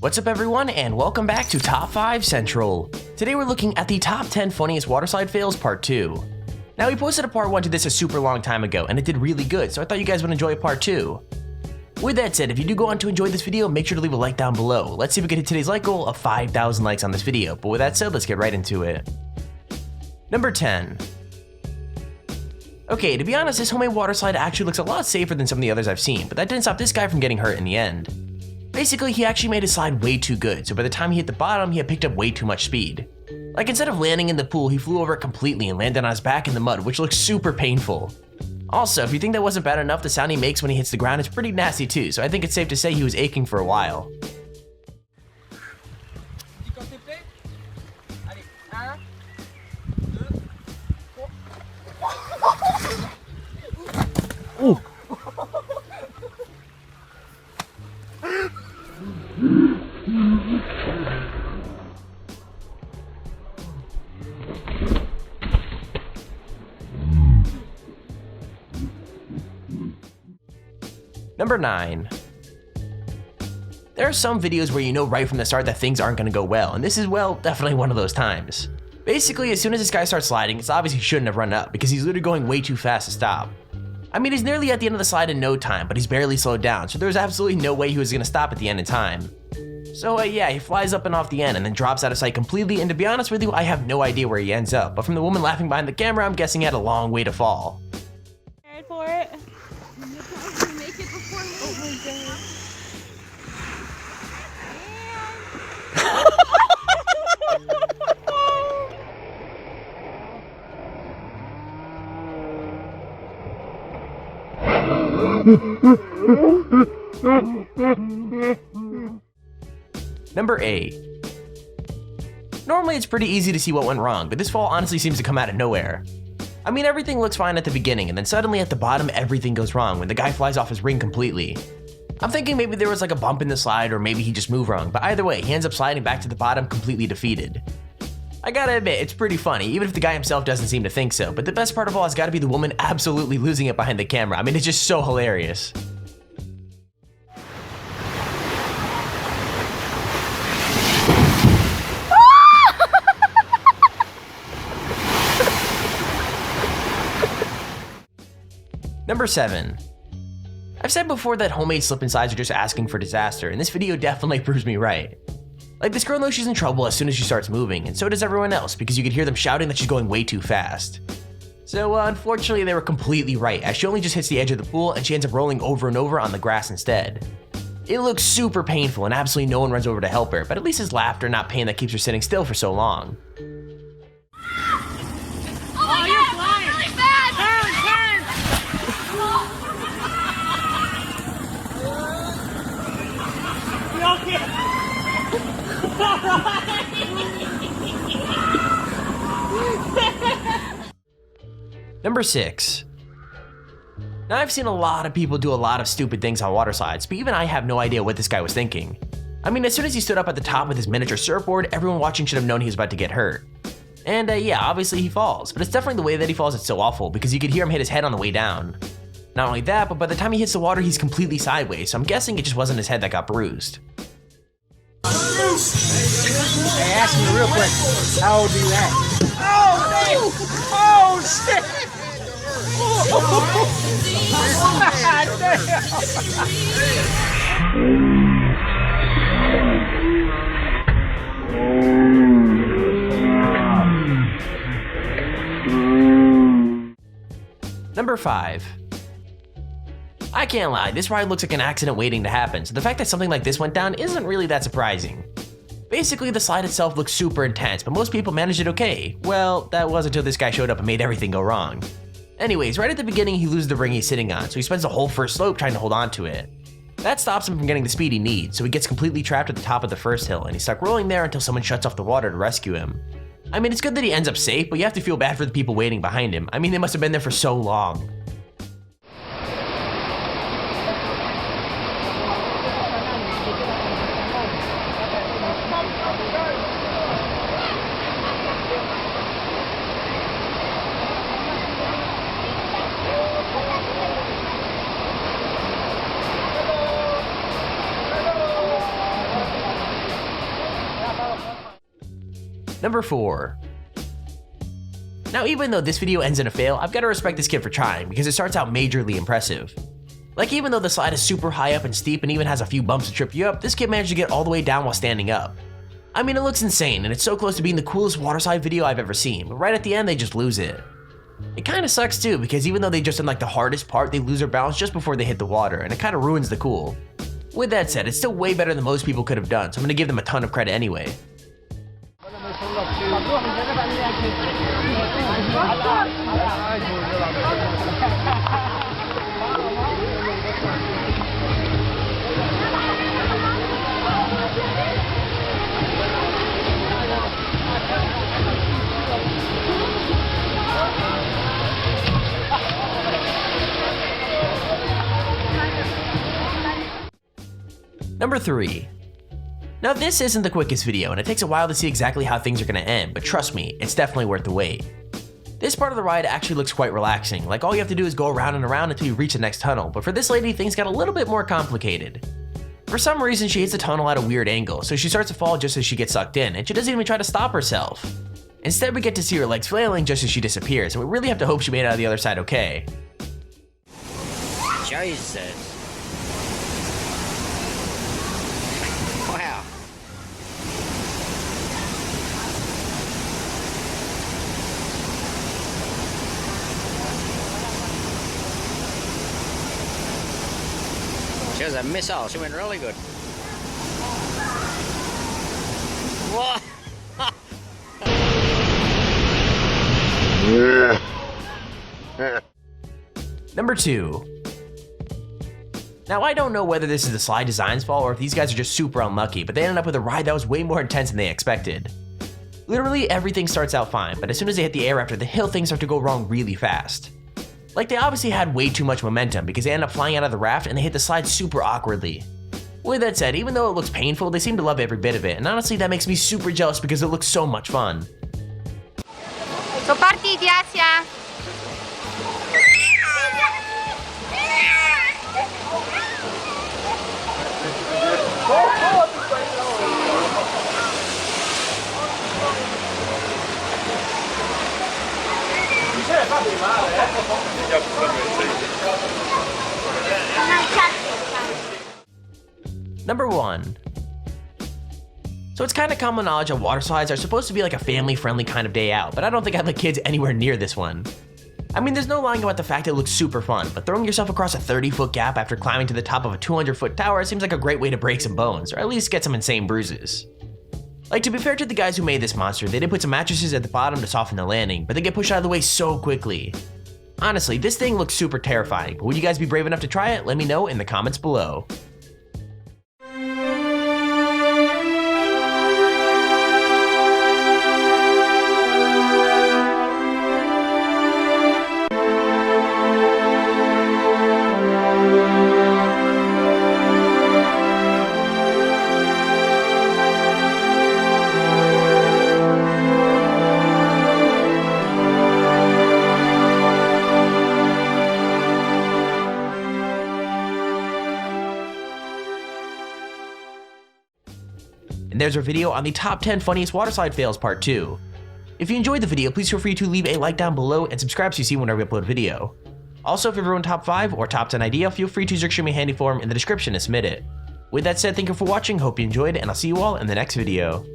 What's up everyone, and welcome back to Top 5 Central. Today we're looking at the top 10 funniest waterslide fails part 2. Now we posted a part 1 to this a super long time ago and it did really good, so I thought you guys would enjoy part 2. With that said, if you do go on to enjoy this video, make sure to leave a like down below. Let's see if we can hit today's like goal of 5,000 likes on this video, but with that said, let's get right into it. Number 10. Okay, to be honest, this homemade waterslide actually looks a lot safer than some of the others I've seen, but that didn't stop this guy from getting hurt in the end. Basically, he actually made his slide way too good, so by the time he hit the bottom, he had picked up way too much speed. Like, instead of landing in the pool, he flew over it completely and landed on his back in the mud, which looks super painful. Also, if you think that wasn't bad enough, the sound he makes when he hits the ground is pretty nasty too, so I think it's safe to say he was aching for a while. Ooh. Number 9. There are some videos where you know right from the start that things aren't going to go well, and this is, well, definitely one of those times. Basically, as soon as this guy starts sliding, it's obvious he shouldn't have run up, because he's literally going way too fast to stop. I mean, he's nearly at the end of the slide in no time, but he's barely slowed down, so there's absolutely no way he was going to stop at the end in time. So yeah, he flies up and off the end and then drops out of sight completely, and to be honest with you, I have no idea where he ends up, but from the woman laughing behind the camera, I'm guessing he had a long way to fall. Prepared for it? Number 8. Normally it's pretty easy to see what went wrong, but this fall honestly seems to come out of nowhere. I mean, everything looks fine at the beginning, and then suddenly at the bottom everything goes wrong when the guy flies off his ring completely. I'm thinking maybe there was like a bump in the slide, or maybe he just moved wrong, but either way, he ends up sliding back to the bottom completely defeated. I gotta admit, it's pretty funny, even if the guy himself doesn't seem to think so, but the best part of all has gotta be the woman absolutely losing it behind the camera. I mean, it's just so hilarious. Number 7. I've said before that homemade slip and slides are just asking for disaster, and this video definitely proves me right. Like, this girl knows she's in trouble as soon as she starts moving, and so does everyone else, because you could hear them shouting that she's going way too fast. So unfortunately they were completely right, as she only just hits the edge of the pool and she ends up rolling over and over on the grass instead. It looks super painful and absolutely no one runs over to help her, but at least it's laughter, not pain, that keeps her sitting still for so long. Oh, you're flying! Really fast! Number 6. Now, I've seen a lot of people do a lot of stupid things on water slides, but even I have no idea what this guy was thinking. I mean, as soon as he stood up at the top with his miniature surfboard, everyone watching should have known he was about to get hurt. And yeah, obviously he falls, but it's definitely the way that he falls that's so awful, because you could hear him hit his head on the way down. Not only that, but by the time he hits the water, he's completely sideways, so I'm guessing it just wasn't his head that got bruised. Hey, ask me real quick, how old are you at? Oh, oh, shit! Number 5. I can't lie, this ride looks like an accident waiting to happen, so the fact that something like this went down isn't really that surprising. Basically, the slide itself looks super intense, but most people managed it okay. Well, that was until this guy showed up and made everything go wrong. Anyways, right at the beginning he loses the ring he's sitting on, so he spends the whole first slope trying to hold on to it. That stops him from getting the speed he needs, so he gets completely trapped at the top of the first hill, and he's stuck rolling there until someone shuts off the water to rescue him. I mean, it's good that he ends up safe, but you have to feel bad for the people waiting behind him. I mean, they must have been there for so long. Number 4. Now even though this video ends in a fail, I've got to respect this kid for trying because it starts out majorly impressive. Like even though the slide is super high up and steep and even has a few bumps to trip you up, this kid managed to get all the way down while standing up. I mean, it looks insane and it's so close to being the coolest waterslide video I've ever seen, but right at the end they just lose it. It kinda sucks too because even though they just done like the hardest part, they lose their balance just before they hit the water and it kinda ruins the cool. With that said, it's still way better than most people could have done, so I'm gonna give them a ton of credit anyway. Number 3. Now this isn't the quickest video and it takes a while to see exactly how things are going to end, but trust me, it's definitely worth the wait. This part of the ride actually looks quite relaxing, like all you have to do is go around and around until you reach the next tunnel, but for this lady things got a little bit more complicated. For some reason she hits the tunnel at a weird angle, so she starts to fall just as she gets sucked in, and she doesn't even try to stop herself. Instead we get to see her legs flailing just as she disappears, and we really have to hope she made it out of the other side okay. Jesus. Wow. She was a missile. She went really good. What? Number 2. Now I don't know whether this is the slide design's fault or if these guys are just super unlucky, but they ended up with a ride that was way more intense than they expected. Literally everything starts out fine, but as soon as they hit the air after the hill, things start to go wrong really fast. Like they obviously had way too much momentum because they end up flying out of the raft and they hit the slide super awkwardly. With that said, even though it looks painful, they seem to love every bit of it, and honestly that makes me super jealous because it looks so much fun. So partiti, Asia. Number 1. So it's kind of common knowledge that waterslides are supposed to be like a family-friendly kind of day out, but I don't think I'd let kids anywhere near this one. I mean, there's no lying about the fact it looks super fun, but throwing yourself across a 30-foot gap after climbing to the top of a 200-foot tower seems like a great way to break some bones, or at least get some insane bruises. Like, to be fair to the guys who made this monster, they did put some mattresses at the bottom to soften the landing, but they get pushed out of the way so quickly. Honestly, this thing looks super terrifying, but would you guys be brave enough to try it? Let me know in the comments below. And there's our video on the top 10 funniest waterslide fails part 2. If you enjoyed the video, please feel free to leave a like down below and subscribe so you see whenever we upload a video. Also, if you've ever won top 5 or top 10 idea, feel free to use your Extremely Handy form in the description to submit it. With that said, thank you for watching, hope you enjoyed, and I'll see you all in the next video.